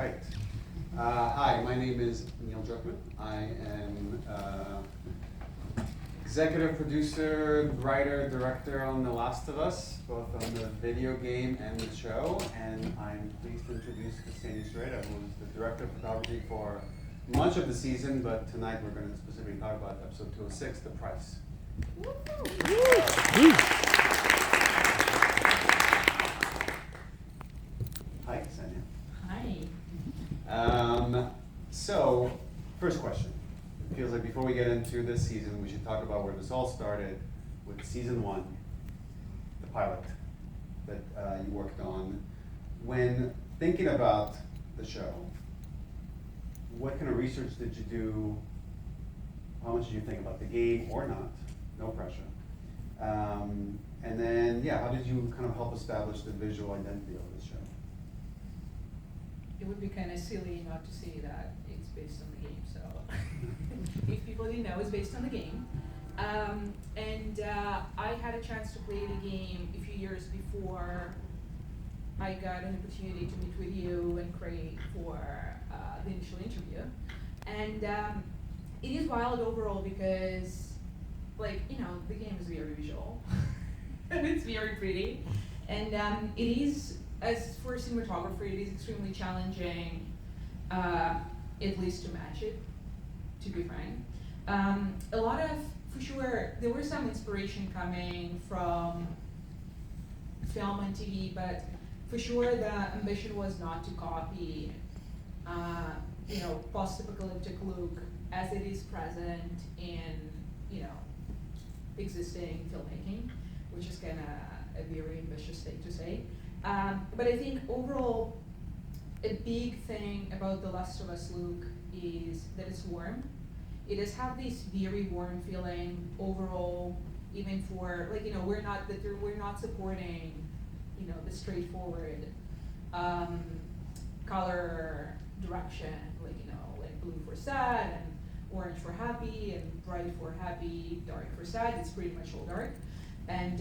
right. Hi, my name is Neil Druckmann. I am executive producer, writer, director on The Last of Us, both on the video game and the show. And I'm pleased to introduce Ksenia Sereda, who is the director of photography for much of the season, but tonight we're going to specifically talk about episode 206, The Price. Hi, Ksenia. Hi. So, first question. It feels like before we get into this season, we should talk about where this all started with season 1, the pilot that you worked on. When thinking about the show, what kind of research did you do? How much did you think about the game or not? No pressure. And then, how did you kind of help establish the visual identity of this show? It would be kind of silly not to say that it's based on the game, so if people didn't know, it's based on the game. And I had a chance to play the game a few years before I got an opportunity to meet with you and Craig for the initial interview. And it is wild overall because, the game is very visual and it's very pretty. And it is, as for a cinematographer, it is extremely challenging, at least to match it, to be frank. A lot of, for sure, there was some inspiration coming from film and TV, but for sure the ambition was not to copy, post-apocalyptic look as it is present in, existing filmmaking, which is kind of a very ambitious thing to say. But I think overall, a big thing about The Last of Us look is that it's warm. It does have this very warm feeling overall, even for, we're not supporting, the straightforward color direction, like blue for sad and orange for happy and bright for happy, dark for sad. It's pretty much all dark. And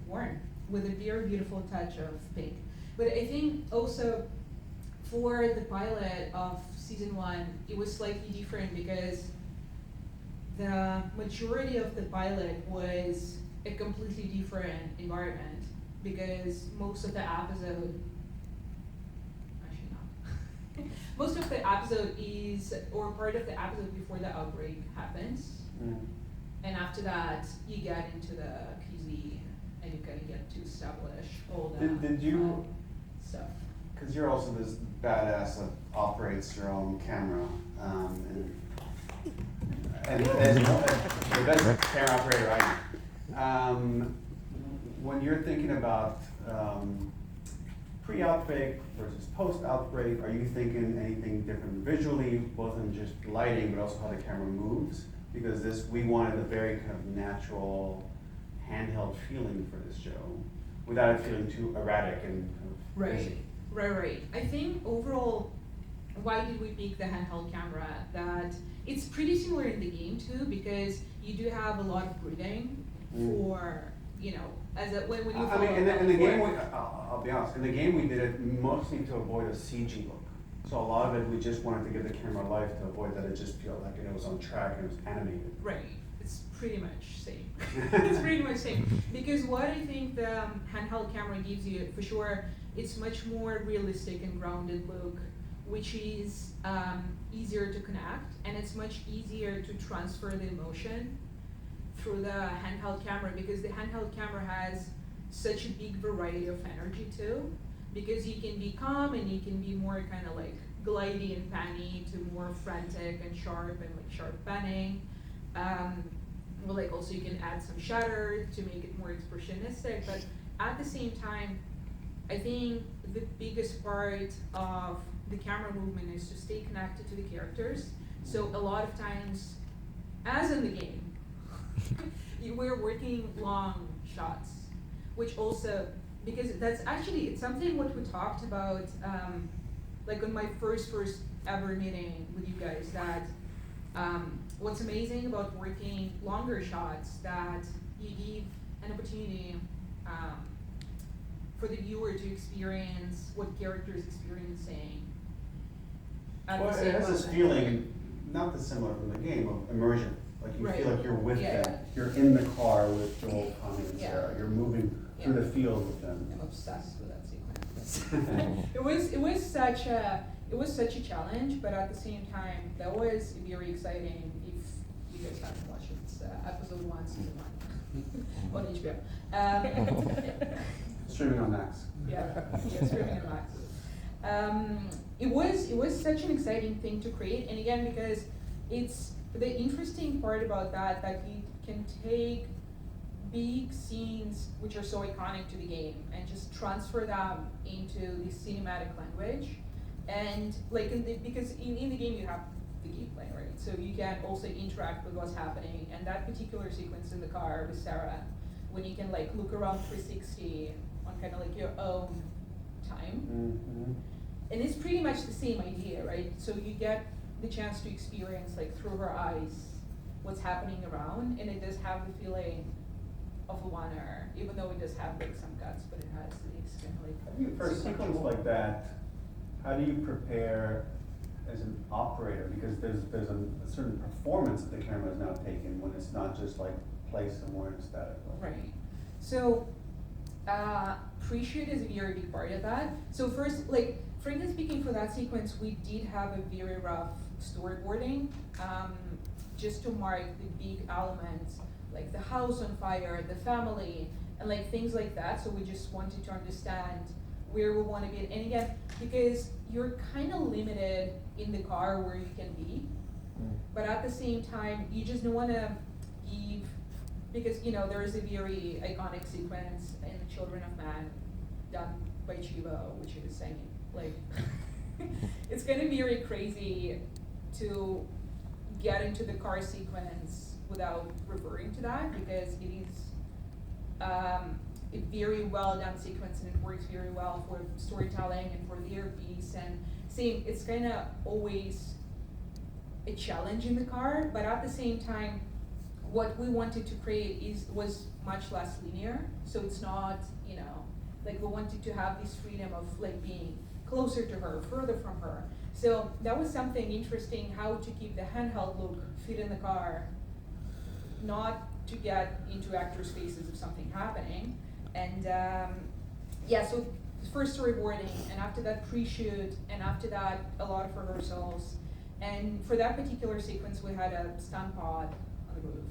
warm with a very beautiful touch of pink. But I think also for the pilot of season 1, it was slightly different because the majority of the pilot was a completely different environment because most of the episode, actually not, most of the episode is, or part of the episode before the outbreak happens. And after that, you get into the PZ and you kind of get to establish all the Did you stuff. Because you're also this badass that operates your own camera, and the best camera operator I know. When you're thinking about pre-outbreak versus post-outbreak, are you thinking anything different visually, both in just lighting, but also how the camera moves? Because we wanted a very kind of natural, handheld feeling for this show, without it feeling too erratic and kind of busy. Right. I think overall, why did we pick the handheld camera? That it's pretty similar in the game too, because you do have a lot of breathing for, as a, when you follow. I mean, in the game, I'll be honest, in the game we did it mostly to avoid a CG look. So a lot of it, we just wanted to give the camera life to avoid that it just felt like it was on track and it was animated. Right. It's pretty much same. It's pretty much same. Because what I think the handheld camera gives you, for sure, it's much more realistic and grounded look, which is easier to connect, and it's much easier to transfer the emotion through the handheld camera, because the handheld camera has such a big variety of energy too, because you can be calm and you can be more kind of like glidey and panny to more frantic and sharp and like sharp panning. Also you can add some shutter to make it more expressionistic, but at the same time, I think the biggest part of the camera movement is to stay connected to the characters. So a lot of times, as in the game, we're working long shots, which also, because that's actually, it's something what we talked about, on my first ever meeting with you guys, that what's amazing about working longer shots, that you give an opportunity for the viewer to experience what character is experiencing. At Well, the it same has this moment. feeling, not dissimilar from the game, of immersion. Like you Right. feel like you're with Yeah, them. yeah. You're in the car with Joel, Connie, and Yeah. Sarah. You're moving through Yeah. the field with them. I'm obsessed with that sequence. it was such a challenge, but at the same time, that was very exciting. If you guys haven't watched it, it's episode 1, season 1 on HBO. Streaming on Max. Yeah, streaming on Max. It was such an exciting thing to create, and again, because it's the interesting part about that you can take big scenes which are so iconic to the game and just transfer them into the cinematic language, and like because in the game you have the gameplay, right? So you can also interact with what's happening, and that particular sequence in the car with Sarah, when you can like look around 360 on kind of like your own time. Mm-hmm. And it's pretty much the same idea, right? So you get the chance to experience, like through her eyes, what's happening around, and it does have the feeling of a one-hour, even though it does have like some cuts, but it has these kind of like. For a sequence like that, how do you prepare as an operator? Because there's a certain performance that the camera is now taking when it's not just like placed somewhere statically. Right. So, pre-shoot is a very big part of that. So first, like, frankly speaking, for that sequence, we did have a very rough storyboarding, just to mark the big elements, like the house on fire, the family, and like things like that. So we just wanted to understand where we want to be. And again, because you're kind of limited in the car where you can be, but at the same time, you just don't want to give, because you know there is a very iconic sequence in Children of Man done by Chivo, which is singing. Like, it's gonna be very crazy to get into the car sequence without referring to that, because it is a very well done sequence, and it works very well for storytelling and for the earpiece. And same, it's kind of always a challenge in the car, but at the same time, what we wanted to create was much less linear. So it's not, you know, like we wanted to have this freedom of like being closer to her, further from her. So that was something interesting, how to keep the handheld look fit in the car, not to get into actors' faces if something happening. And yeah, so first storyboarding, and after that pre-shoot, and after that a lot of rehearsals. And for that particular sequence, we had a stunt pod on the roof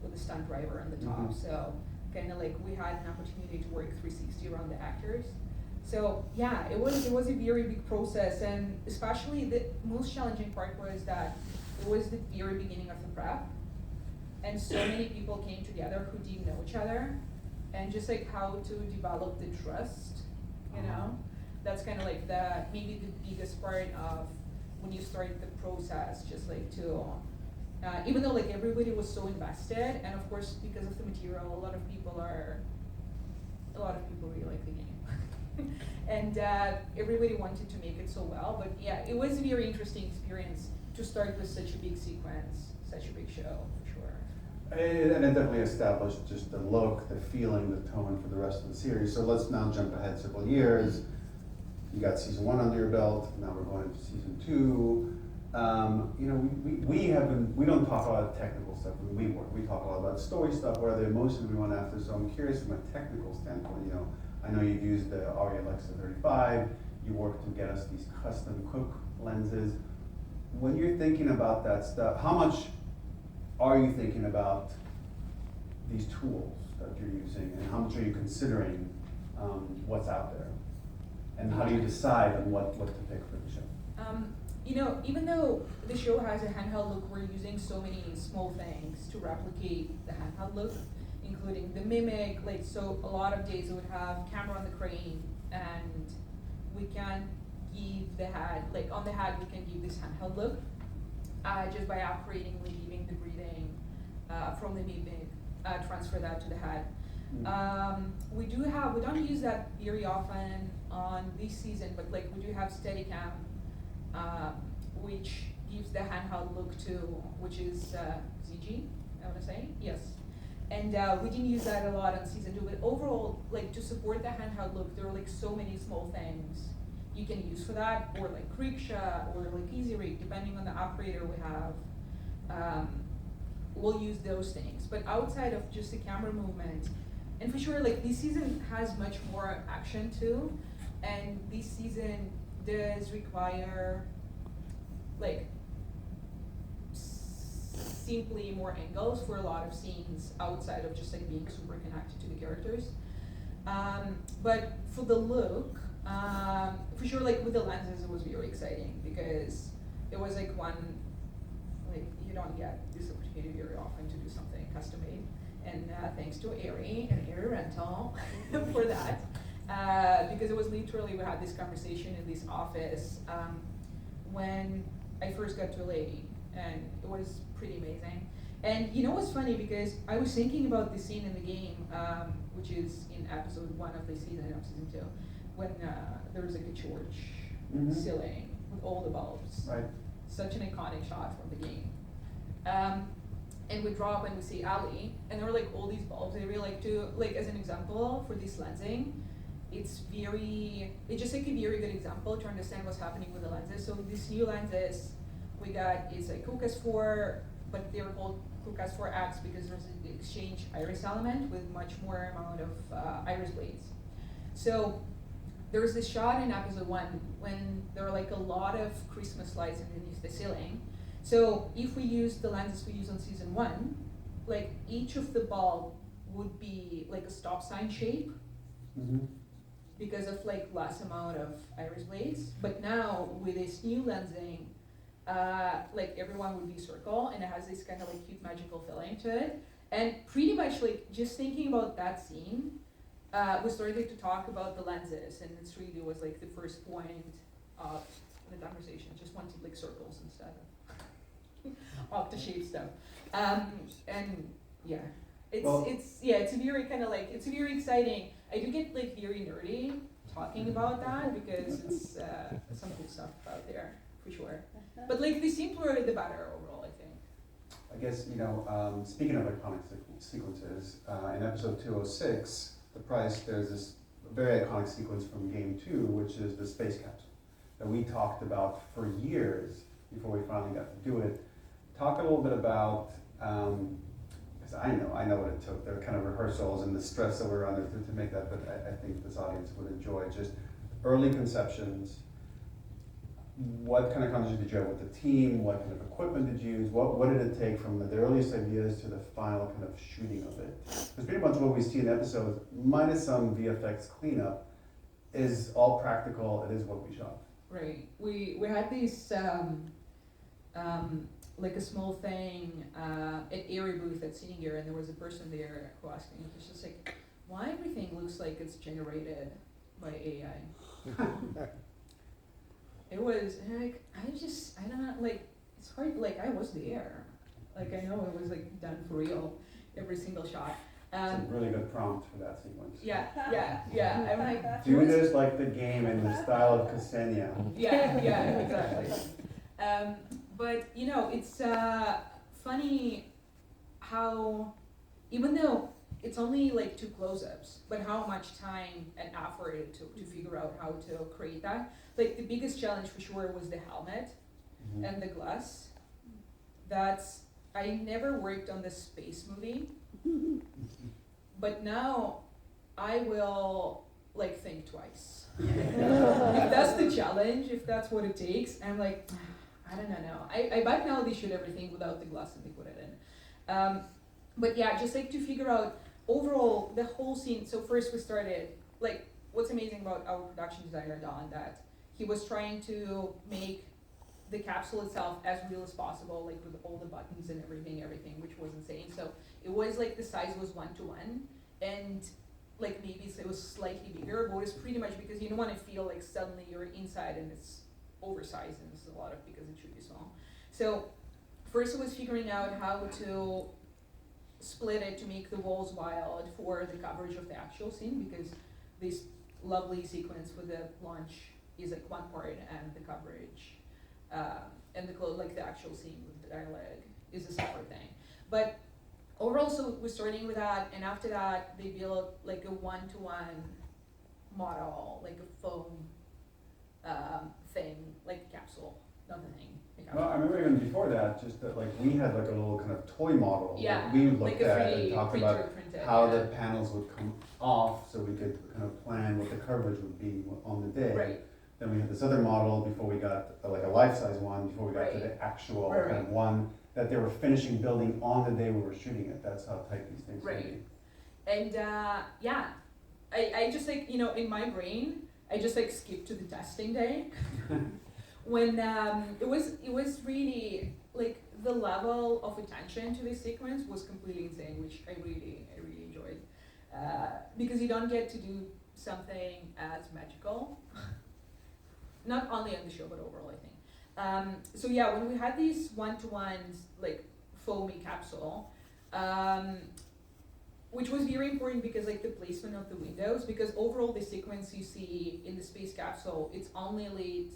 with a stunt driver on the top. Mm-hmm. So kind of like we had an opportunity to work 360 around the actors. So yeah, it was a very big process, and especially the most challenging part was that it was the very beginning of the prep, and so many people came together who didn't know each other, and just like how to develop the trust, you know, that's kind of like maybe the biggest part of when you start the process, just like to, even though like everybody was so invested, and of course because of the material, a lot of people really like the game. And everybody wanted to make it so well, but yeah, it was a very interesting experience to start with such a big sequence, such a big show, for sure. And it definitely established just the look, the feeling, the tone for the rest of the series. So let's now jump ahead several years. You got season 1 under your belt, now we're going into season 2. You know, we don't talk a lot of technical stuff when we work. We talk a lot about story stuff, what are the emotions we want after. So I'm curious from a technical standpoint, you know, I know you've used the ARRI Alexa 35, you worked to get us these custom Cook lenses. When you're thinking about that stuff, how much are you thinking about these tools that you're using, and how much are you considering what's out there? And how do you decide on what to pick for the show? You know, even though the show has a handheld look, we're using so many small things to replicate the handheld look, including the mimic. Like, so a lot of days we would have camera on the crane, and we can give the head, like on the head we can give this handheld look, just by operating, relieving the breathing from the mimic, transfer that to the head. We don't use that very often on this season, but like we do have Steadicam, which gives the handheld look to, which is ZG, I want to say, yes. And we didn't use that a lot on season 2, but overall, like to support the handheld look, there are like so many small things you can use for that, or like quick shot, or like easy rig, depending on the operator we have. We'll use those things. But outside of just the camera movement, and for sure, like this season has much more action too, and this season does require like simply more angles for a lot of scenes outside of just like being super connected to the characters. But for the look, for sure, like with the lenses, it was very exciting because it was like one, like you don't get this opportunity very often to do something custom made. And thanks to ARRI and ARRI Rental for that. Because it was literally, we had this conversation in this office when I first got to LA, and it was pretty amazing. And you know what's funny, because I was thinking about this scene in the game, which is in episode 1 of the season, of season 2, when there was like a church ceiling with all the bulbs. Right. Such an iconic shot from the game. And we drop and we see Ali, and there were like all these bulbs. I really like to, like as an example for this lensing, it's just like a very good example to understand what's happening with the lenses. So these new lenses we got is like Kukas 4, but they're called Kukas 4X because there's an exchange iris element with much more amount of iris blades. So there's this shot in episode 1 when there are like a lot of Christmas lights underneath the ceiling. So if we use the lenses we use on season 1, like each of the bulb would be like a stop sign shape because of like less amount of iris blades. But now with this new lensing, like everyone would be circle, and it has this kind of like cute magical feeling to it. And pretty much like just thinking about that scene, we started to talk about the lenses, and it's really was like the first point of the conversation. Just wanted like circles instead of octa-shape stuff. And yeah, it's very kind of like, it's very exciting. I do get like very nerdy talking about that because it's some cool stuff out there for sure. But like the simpler the better overall, I think. I guess, you know, speaking of iconic sequences, in episode 206, The Price, there's this very iconic sequence from game 2, which is the space capsule that we talked about for years before we finally got to do it. Talk a little bit about, because I know what it took, the kind of rehearsals and the stress that we're under to make that, but I think this audience would enjoy just early conceptions. What kind of conversations did you have with the team? What kind of equipment did you use? What did it take from the earliest ideas to the final kind of shooting of it? Because pretty much what we see in the episodes, minus some VFX cleanup, is all practical. It is what we shot. Right. We had these like a small thing at ARRI booth at Senior, and there was a person there who asked me, it was just like, why everything looks like it's generated by AI? It was like, I don't know, like, it's hard, like I was there. Like I know it was like done for real, every single shot. It's a really good prompt for that sequence. Yeah. I'm like, do this like the game in the style of Ksenia. Yeah, exactly. But you know, it's funny how, even though it's only like 2 close-ups, but how much time and effort it took to figure out how to create that. Like the biggest challenge for sure was the helmet and the glass. I never worked on the space movie, but now I will like think twice. If that's the challenge, if that's what it takes, I'm like, I don't know. I bet now they shoot everything without the glass and they put it in. But yeah, just like to figure out overall the whole scene. So first we started, like what's amazing about our production designer, Don, that he was trying to make the capsule itself as real as possible, like with all the buttons and everything, which was insane. So it was like the size was 1:1, and like maybe it was slightly bigger, but it was pretty much because you don't want to feel like suddenly you're inside and it's oversized, and it's a lot of because it should be small. So first it was figuring out how to split it to make the walls wild for the coverage of the actual scene, because this lovely sequence with the launch is like one part, and the coverage and the actual scene with the dialogue is a separate thing. But overall, so we're starting with that, and after that, they built like a one-to-one model, like a foam thing, like a capsule, not a thing. A capsule. Well, I remember even before that, just that like we had like a little kind of toy model Yeah, that we looked like a at 3D and talked printer about printed, how yeah. the panels would come off, so we could kind of plan what the coverage would be on the day. Right. Then we had this other model before we got like a life-size one, before we got to Right. the actual Right, kind of one that they were finishing building on the day we were shooting it. That's how tight these things Right. can be. And yeah, I just like, you know, in my brain, I just like skipped to the testing day when it was really like the level of attention to this sequence was completely insane, which I really enjoyed, because you don't get to do something as magical, not only on the show but overall, I think. So yeah, when we had these one-to-ones like foamy capsule, which was very important because like the placement of the windows, because overall the sequence you see in the space capsule, it's only lit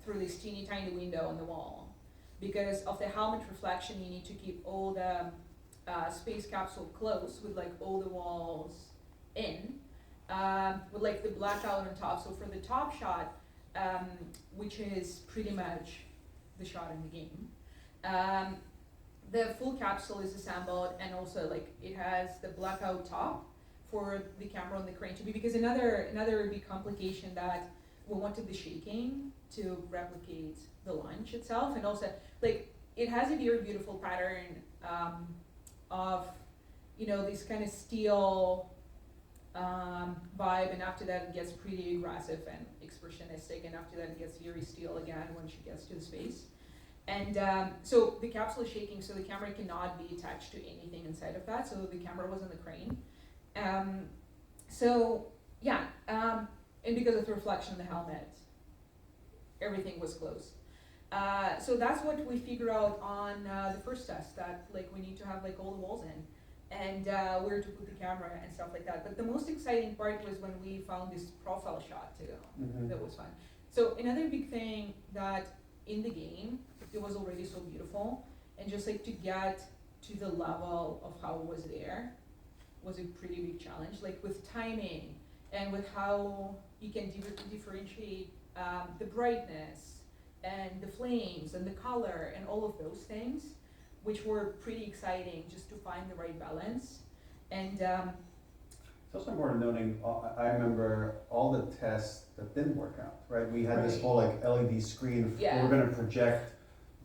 through this teeny tiny window on the wall. Because of the helmet reflection, you need to keep all the space capsule closed with like all the walls in, with like the blackout on top. So for the top shot, which is pretty much the shot in the game, the full capsule is assembled, and also like it has the blackout top for the camera on the crane to be, because another big complication that we wanted the shaking to replicate the launch itself, and also like it has a very beautiful pattern of, you know, this kind of steel vibe, and after that it gets pretty aggressive and expressionistic, and after that it gets very steel again when she gets to the space. And so the capsule is shaking, so the camera cannot be attached to anything inside of that, so the camera was on the crane. So yeah, and because of the reflection of the helmet, everything was closed. So that's what we figure out on the first test, that like we need to have like all the walls in, and where to put the camera and stuff like that. But the most exciting part was when we found this profile shot too. Mm-hmm. That was fun. So another big thing that in the game, it was already so beautiful, and just like to get to the level of how it was there was a pretty big challenge, like with timing and with how you can differentiate the brightness and the flames and the color and all of those things, which were pretty exciting just to find the right balance. And It's also important noting, I remember all the tests that didn't work out, right? We had this Right. whole like LED screen, Yeah. we were gonna project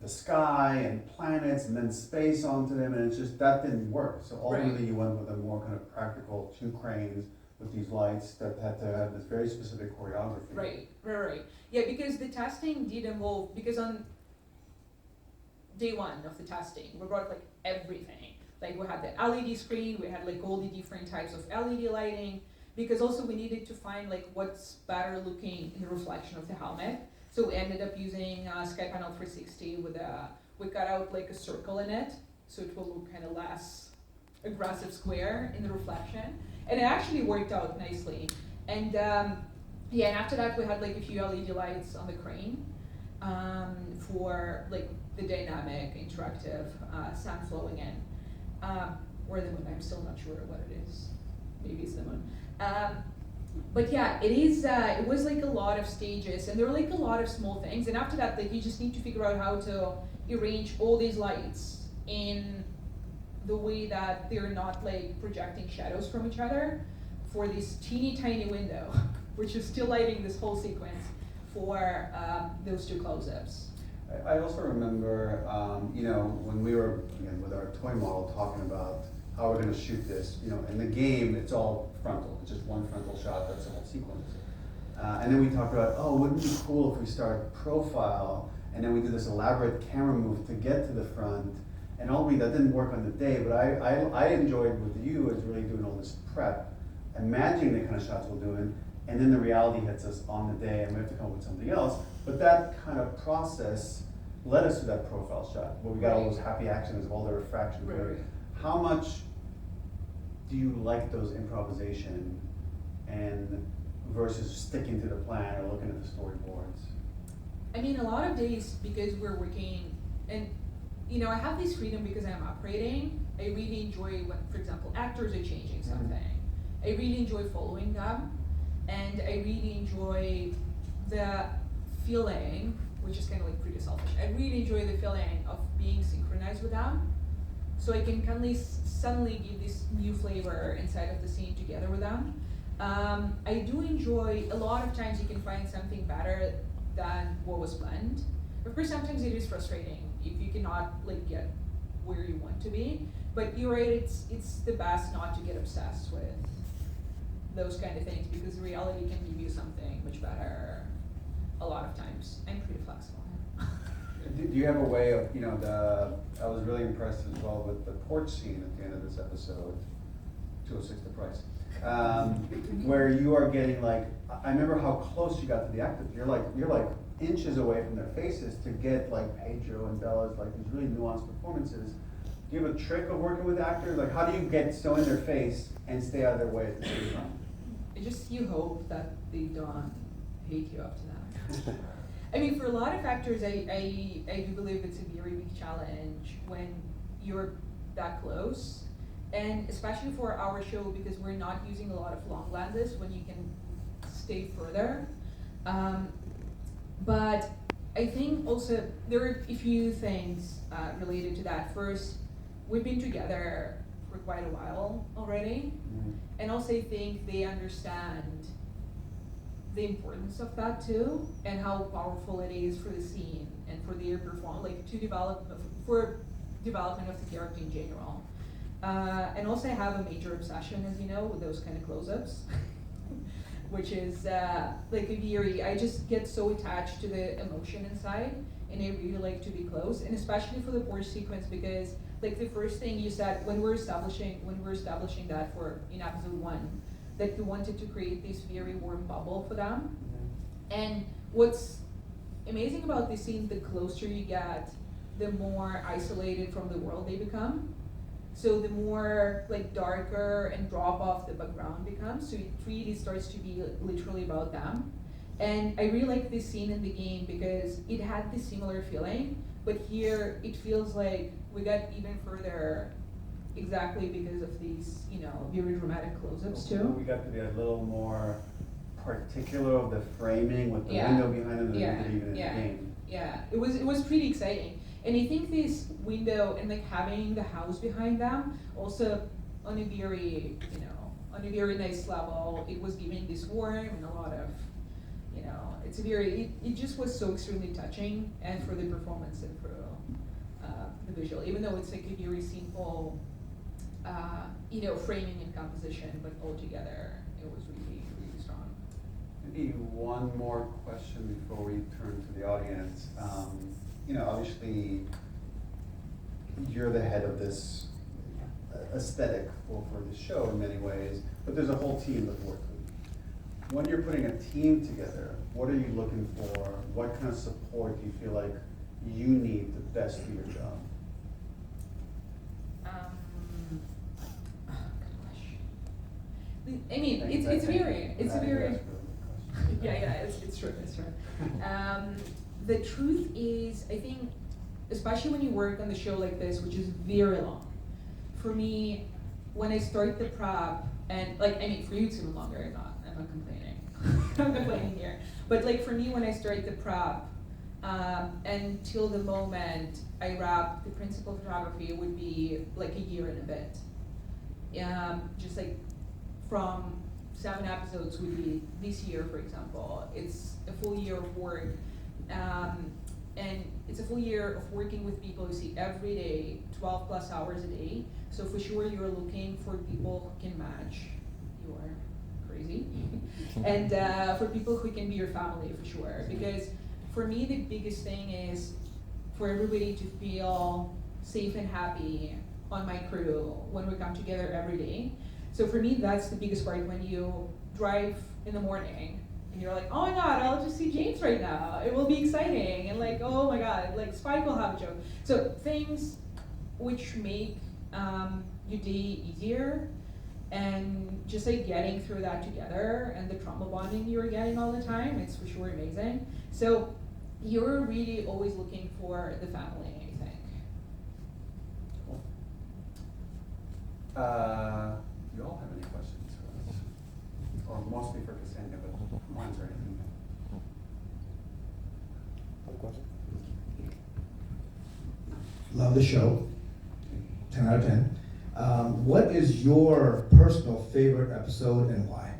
the sky and planets and then space onto them, and it's just, that didn't work. So ultimately you went with a more kind of practical 2 cranes with these lights that had to have this very specific choreography. Right. Yeah, because the testing did involve, because on day one of the testing, we brought like everything. Like we had the LED screen, we had like all the different types of LED lighting, because also we needed to find like what's better looking in the reflection of the helmet. So we ended up using Sky Panel 360 with we cut out like a circle in it, so it will look kind of less aggressive square in the reflection. And it actually worked out nicely. And yeah, and after that we had like a few LED lights on the crane for like the dynamic, interactive sun flowing in. Or the moon, I'm still not sure what it is. Maybe it's the moon. But yeah, it is. It was like a lot of stages, and there were like a lot of small things. And after that, like you just need to figure out how to arrange all these lights in the way that they're not like projecting shadows from each other for this teeny tiny window, which is still lighting this whole sequence for those 2 close-ups. I also remember, you know, when we were, again, with our toy model talking about how we're gonna shoot this, you know, in the game, it's all frontal, it's just one frontal shot, that's the whole sequence. And then we talked about, oh, wouldn't it be cool if we start profile, and then we do this elaborate camera move to get to the front, and ultimately that didn't work on the day, but I enjoyed with you is really doing all this prep, imagining the kind of shots we're doing, and then the reality hits us on the day and we have to come up with something else. But that kind of process led us to that profile shot, where we got all those happy actions of all the refractions. Right. How much do you like those improvisation and versus sticking to the plan or looking at the storyboards? I mean, a lot of days, because we're working, and you know, I have this freedom because I'm operating, I really enjoy when, for example, actors are changing something. I really enjoy following them, and I really enjoy the feeling, which is kind of like pretty selfish. I really enjoy the feeling of being synchronized with them, so I can kind of suddenly give this new flavor inside of the scene together with them. I do enjoy, a lot of times you can find something better than what was planned. Of course, sometimes it is frustrating if you cannot like get where you want to be, but you're right, it's the best not to get obsessed with those kind of things, because reality can give you something much better a lot of times. I'm pretty flexible. Do you have a way of, I was really impressed as well with the porch scene at the end of this episode, 206 the price, where you are getting like, I remember how close you got to the actors. You're like inches away from their faces to get like Pedro and Bella's like these really nuanced performances. Do you have a trick of working with actors? Like, how do you get so in their face and stay out of their way at the same time? You hope that they don't hate you after that. I mean, for a lot of actors, I do believe it's a very big challenge when you're that close, and especially for our show, because we're not using a lot of long lenses when you can stay further. But I think also there are a few things related to that. First, we've been together for quite a while already, and also I think they understand the importance of that too, and how powerful it is for the scene and for their performance, like for development of the character in general. And also I have a major obsession, as you know, with those kind of close-ups, which is like a very, I just get so attached to the emotion inside, and I really like to be close, and especially for the porch sequence, because like the first thing you said when we're establishing that in episode 1, that you wanted to create this very warm bubble for them. And what's amazing about this scene, the closer you get, the more isolated from the world they become. So the more like darker and drop off the background becomes, so it really starts to be literally about them. And I really like this scene in the game because it had this similar feeling, but here it feels like we got even further, exactly because of these, very dramatic close-ups too. We got to be a little more particular of the framing with the window behind them than we did even in the game. Yeah, it was pretty exciting. And I think this window and like having the house behind them also on a very, nice level, it was giving this warmth and a lot of, it just was so extremely touching, and for the performance and for the visual, even though it's like a very simple, framing and composition, but altogether it was really, really strong. Maybe one more question before we turn to the audience. Obviously, you're the head of this aesthetic for the show in many ways, but there's a whole team that works with you. When you're putting a team together, what are you looking for? What kind of support do you feel like you need to best do your job? I mean, it's very. Yeah, it's true. The truth is, I think, especially when you work on the show like this, which is very long, for me, when I start the prep, and for you it's even longer, I'm not complaining. I'm complaining here. But like for me, when I start the prep, until the moment I wrap the principal photography, it would be like a year and a bit. Just like from 7 episodes would be this year, for example. It's a full year of work. And it's a full year of working with people you see every day, 12 plus hours a day. So for sure you're looking for people who can match your crazy. And for people who can be your family, for sure. Because for me, the biggest thing is for everybody to feel safe and happy on my crew when we come together every day. So for me, that's the biggest part, when you drive in the morning and you're like, oh my God, I'll just see James right now. It will be exciting. And like, oh my God, like Spike will have a joke. So things which make your day easier, and just like getting through that together, and the trauma bonding you're getting all the time, it's for sure amazing. So you're really always looking for the family, I think. Cool. You all have any questions for us? Or mostly for Ksenia, but mine's or anything. Love the show. 10 out of 10. What is your personal favorite episode and why?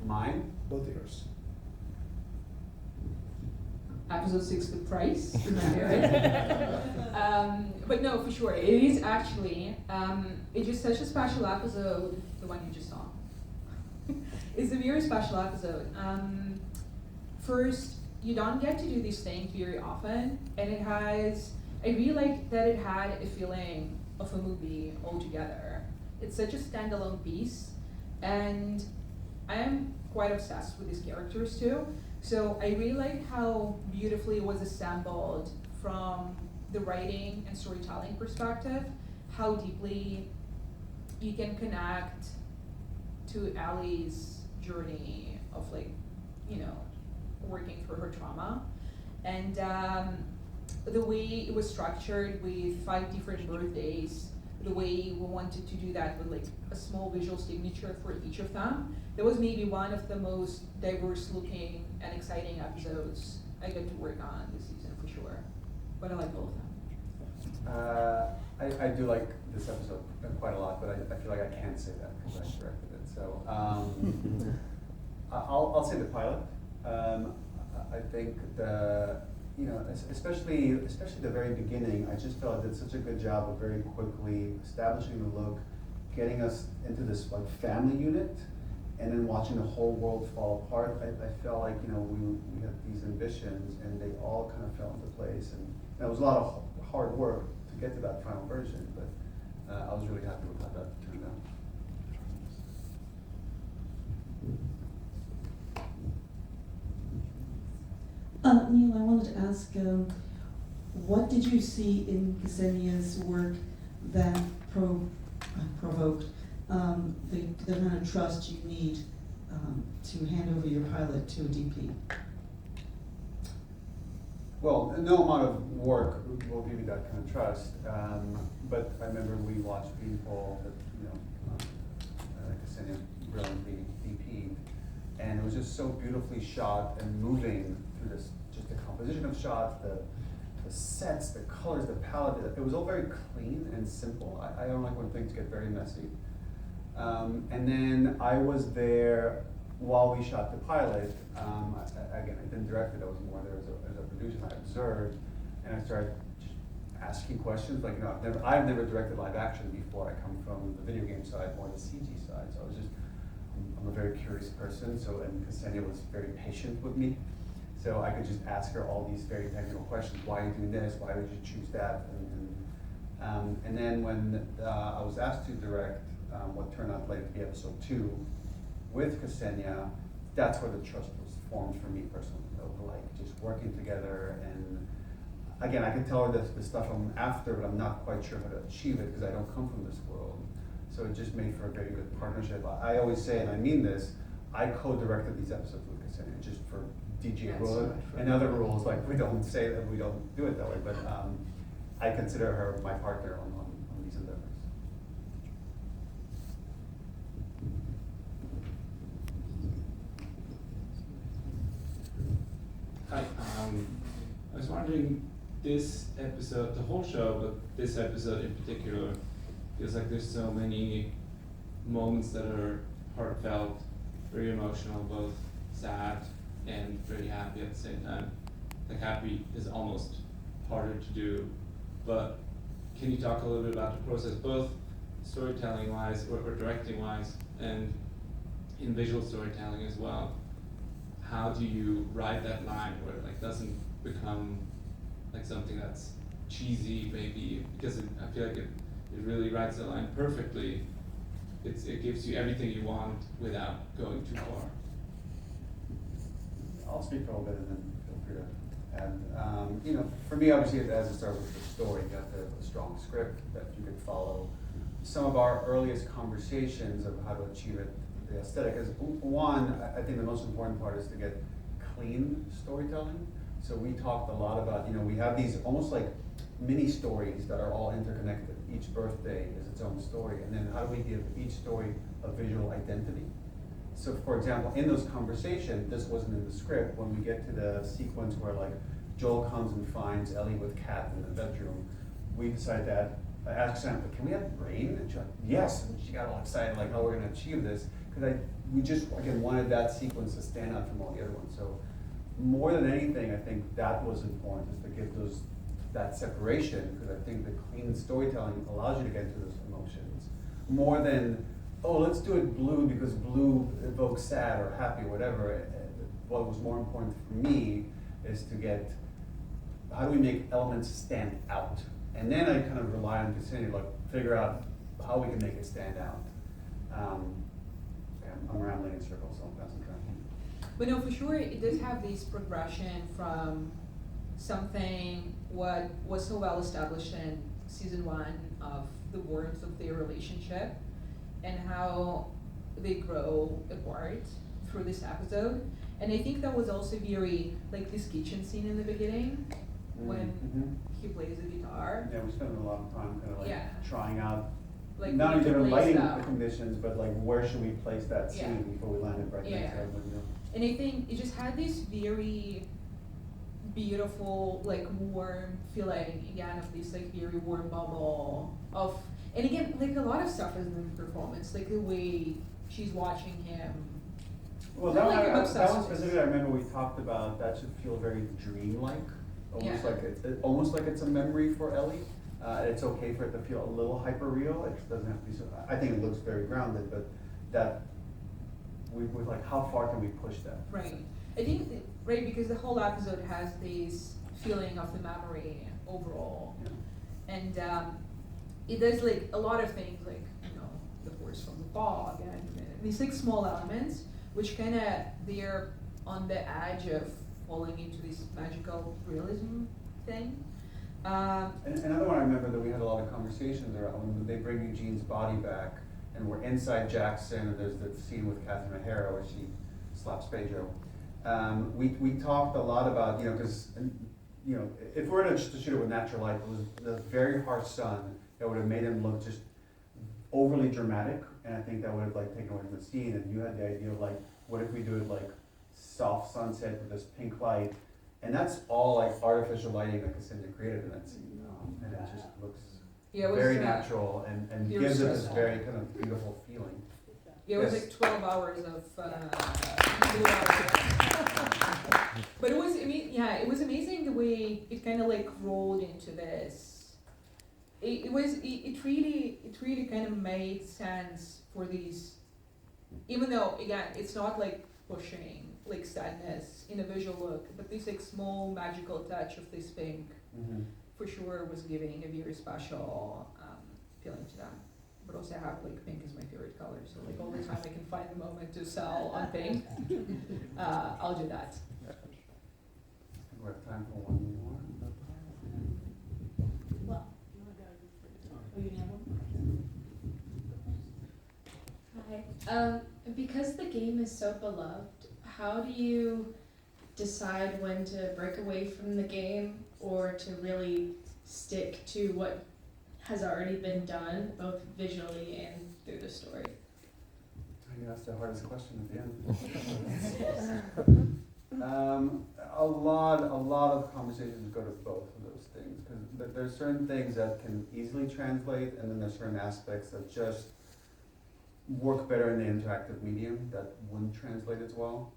Mine? Both of yours. Episode 6, The Price. But no, for sure, it is actually, it's just such a special episode, the one you just saw. It's a very special episode. First, you don't get to do these things very often, and I really like that it had a feeling of a movie altogether. It's such a standalone piece, and I am quite obsessed with these characters too. So I really like how beautifully it was assembled from the writing and storytelling perspective, how deeply you can connect to Ellie's journey of working through her trauma. And the way it was structured with 5 different birthdays, the way we wanted to do that with a small visual signature for each of them, that was maybe one of the most diverse looking and exciting episodes I got to work on this season for sure. But I like both of them. I do like this episode quite a lot, but I feel like I can't say that because I directed it. So I'll say the pilot. I think especially the very beginning, I just felt it did such a good job of very quickly establishing the look, getting us into this family unit, and then watching the whole world fall apart. I felt like we had these ambitions, and they all kind of fell into place, and it was a lot of hard work to get to that final version. But I was really happy with how that turned out. Neil, I wanted to ask, what did you see in Ksenia's work that provoked the kind of trust you need to hand over your pilot to a DP? Well, no amount of work will give you that kind of trust. But I remember we watched people that Ksenia brilliantly DP'd, and it was just so beautifully shot and moving through this, just the composition of shots, the sets, the colors, the palette. It was all very clean and simple. I don't like when things get very messy. And then I was there while we shot the pilot. Again, I didn't direct it, I was more there as a producer. I observed, and I started just asking questions. I've never directed live action before. I come from the video game side, more the CG side. So I'm a very curious person. And Ksenia was very patient with me. So I could just ask her all these very technical questions. Why are you doing this? Why would you choose that? And then when I was asked to direct what turned out later to be episode 2 with Ksenia, that's where the trust was formed for me personally. Just working together, and again, I can tell her the stuff I'm after, but I'm not quite sure how to achieve it because I don't come from this world. So it just made for a very good partnership. I always say, and I mean this, I co-directed these episodes with Ksenia just for DJ rule and other rules. We don't say that, we don't do it that way, but I consider her my partner on these endeavors. Hi, I was wondering, this episode, the whole show, but this episode in particular, feels like there's so many moments that are heartfelt, very emotional, both sad and very happy at the same time. Happy is almost harder to do, but can you talk a little bit about the process, both storytelling-wise or directing-wise, and in visual storytelling as well? How do you ride that line where it doesn't become something that's cheesy, maybe, because I feel like it really rides the line perfectly. It gives you everything you want without going too far. I'll speak for a little bit and then feel free to add. For me, obviously, it has to start with the story. You have to have a strong script that you could follow. Some of our earliest conversations of how to achieve it, the aesthetic, is one, I think the most important part is to get clean storytelling. So we talked a lot about, we have these almost mini stories that are all interconnected. Each birthday is its own story, and then how do we give each story a visual identity? So for example, in those conversations, this wasn't in the script, when we get to the sequence where like Joel comes and finds Ellie with Kat in the bedroom, we decided that, I asked Sam, can we have rain? And she's like, yes, and she got all excited, like, how we're gonna achieve this, because we just, again, wanted that sequence to stand out from all the other ones. So more than anything, I think that was important, is to give that separation, because I think the clean storytelling allows you to get into those emotions. More than, oh, let's do it blue because blue evokes sad or happy or whatever. What was more important for me is to get, how do we make elements stand out? And then I kind of rely on Ksenia to like figure out how we can make it stand out. I'm rambling in circles, so I'm passing time. But no, for sure, it does have this progression from something what was so well established in season 1 of the warmth of their relationship and how they grow apart through this episode. And I think that was also very, like this kitchen scene in the beginning when he plays the guitar. Yeah, we spent a lot of time kind of like Yeah. trying out, Like not only to different place lighting that. conditions, but like where should we place that scene Yeah. before we landed right next to that window? And I think it just had this very beautiful, like warm feeling again of this like very warm bubble of, and again, like a lot of stuff is in the performance, like the way she's watching him. Well, They're, that like, one, that obsessed one with this. specifically, I remember we talked about, that should feel very dreamlike, almost Yeah. like almost like it's a memory for Ellie. It's okay for it to feel a little hyper real. It doesn't have to be so. I think it looks very grounded, but that we like, how far can we push that? Right. I think, right, because the whole episode has this feeling of the memory overall. Yeah. And it does like a lot of things, like, you know, the horse from the bog, and these like small elements, which kind of, they're on the edge of falling into this magical realism thing. And another one I remember that we had a lot of conversations around when they bring Eugene's body back, and we're inside Jackson, and there's the scene with Catherine O'Hara where she slaps Pedro. We talked a lot about, you know, because, you know, if we were to shoot it with natural light, it was the very harsh sun that would have made him look just overly dramatic, and I think that would have like taken away from the scene. And you had the idea of like, what if we do it like soft sunset with this pink light, and that's all like artificial lighting that Ksenia created in that scene, and it just looks Yeah, it was, very natural and very gives it this stressful. very kind of beautiful feeling. Yeah, it was Yes. like 12 hours of blue hours. But it was, it was amazing the way it kind of like rolled into this. It really kind of made sense for these, even though again, it's not like pushing like sadness in a visual look, but this like small magical touch of this pink Mm-hmm. for sure was giving a very special feeling to that. But also I have like pink is my favorite color, so like all the time I can find the moment to sell on pink, I'll do that. We have time for one more. Well, you wanna go? Oh, you have one? Hi. Because the game is so beloved, how do you decide when to break away from the game or to really stick to what has already been done, both visually and through the story? I think that's the hardest question at the end. A lot of conversations go to both of those things, because there's certain things that can easily translate, and then there's certain aspects that just work better in the interactive medium that wouldn't translate as well.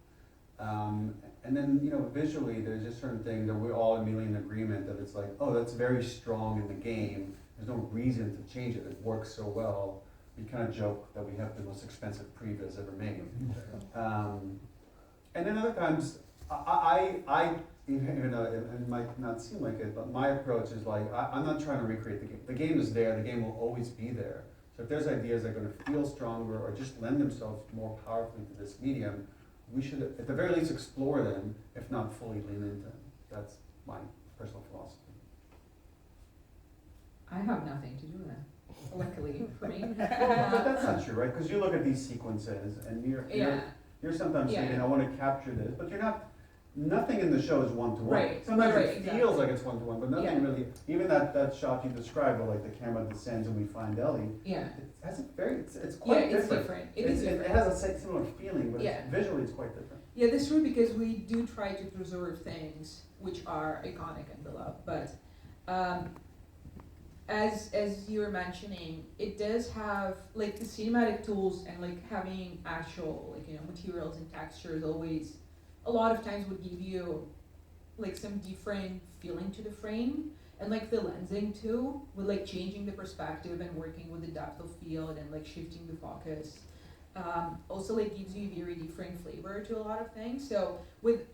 And then, you know, visually, there's just certain things that we're all immediately in agreement that it's like, oh, that's very strong in the game. There's no reason to change it. It works so well. We kind of joke that we have the most expensive previs ever made. And then other times, I even though it might not seem like it, but my approach is like, I'm not trying to recreate the game. The game is there. The game will always be there. So if there's ideas that are going to feel stronger or just lend themselves more powerfully to this medium, we should, at the very least, explore them, if not fully lean into them. That's my personal philosophy. I have nothing to do with that, luckily for me. But that's not true, right? Because you look at these sequences and you're sometimes Yeah. thinking, I want to capture this, but you're not, nothing in the show is one-to-one. Right, Sometimes right, it exactly. feels like it's one-to-one, but nothing Yeah. really, even that shot you described where like the camera descends and we find Ellie, Yeah. it has a very, it's Yeah, quite it's different. different. It is It different. has a similar feeling, but Yeah. visually it's quite different. Yeah, that's true because we do try to preserve things which are iconic and beloved, but as you were mentioning, it does have like the cinematic tools and like having actual like materials and textures always a lot of times would give you like some different feeling to the frame, and like the lensing too with like changing the perspective and working with the depth of field and like shifting the focus. Also like gives you very different flavor to a lot of things. So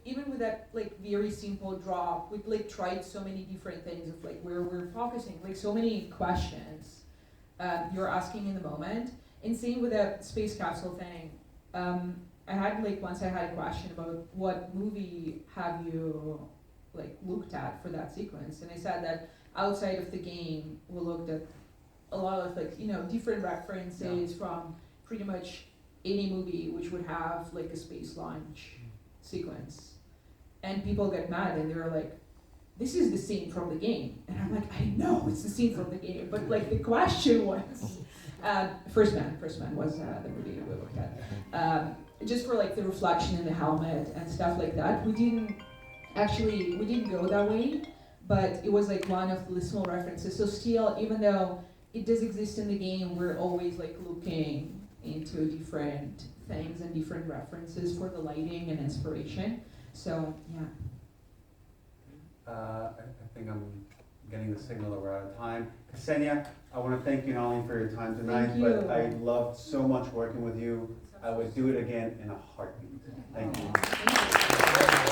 even with that like very simple drop, we've like tried so many different things of like where we're focusing, like so many questions you're asking in the moment. And same with that space capsule thing. I had like once I had a question about what movie have you like looked at for that sequence, and I said that outside of the game we looked at a lot of like different references from pretty much any movie which would have like a space launch sequence, and people get mad and they were like, this is the scene from the game, and I'm like, I know it's the scene from the game, but like the question was First Man was the movie we looked at, just for like the reflection in the helmet and stuff like that. We didn't go that way, but it was like one of the small references. So still, even though it does exist in the game, we're always like looking into different things and different references for the lighting and inspiration. So yeah. I think I'm getting the signal that we're out of time. Ksenia, I want to thank you not only for your time tonight, Thank but you. I loved so much working with you. I would do it again in a heartbeat. Thank you. Thank you.